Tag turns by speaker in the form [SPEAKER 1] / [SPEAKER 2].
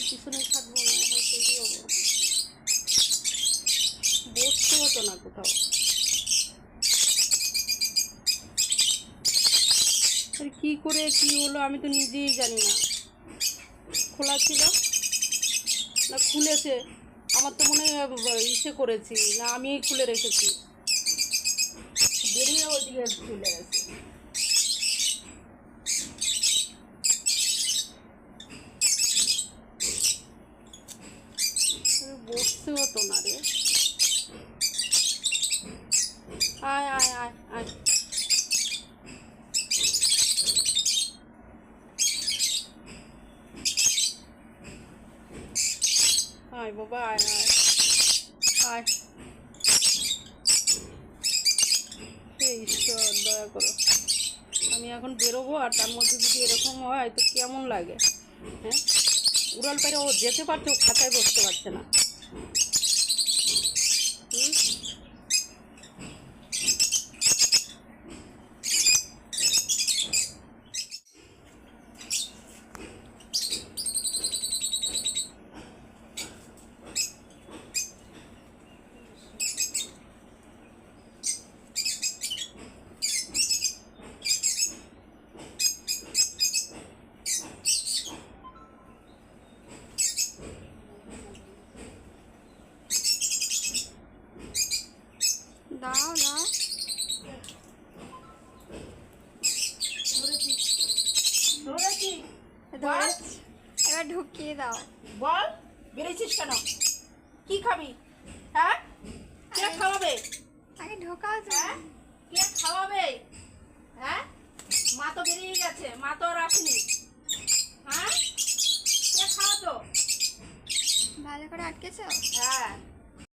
[SPEAKER 1] পিছনে থাকবো না, এখন তৈরি হবো। বসতে হতো না কোথাও। কি করে কি হলো আমি তো নিজেই জানি না। খোলা ছিল না খুলেছে, আমার তো মনে হয় ইসে করেছি না, আমিই খুলে রেখেছি। বেরিয়ে ওইদিকে চলে গেছে। বসতে হতো না রে। আয় আয় আয় আয়। আয় বাবা আয় আয় আয়। হে ঈশ্বর দয়া করো। আমি এখন বেরোবো আর তার মধ্যে যদি এরকম হয় তো কেমন লাগে? হ্যাঁ, উড়াল পায়রা ও যেতে পারছে, ও খাতায় বসতে পারছে না। দাও দাও। এবার ঢুকিয়ে দাও।
[SPEAKER 2] বল, বেরিয়েছিস কেন? কি খাবি? হ্যাঁ, কে খাওয়াবে?
[SPEAKER 1] আগে ঢোকাও।
[SPEAKER 2] হ্যাঁ, কে খাওয়াবে? হ্যাঁ, মা তো বেরিয়ে গেছে, মা তো আর আসেনি। হ্যাঁ, কে খাওয়াতো?
[SPEAKER 1] ভালো করে আটকেছো?
[SPEAKER 2] হ্যাঁ।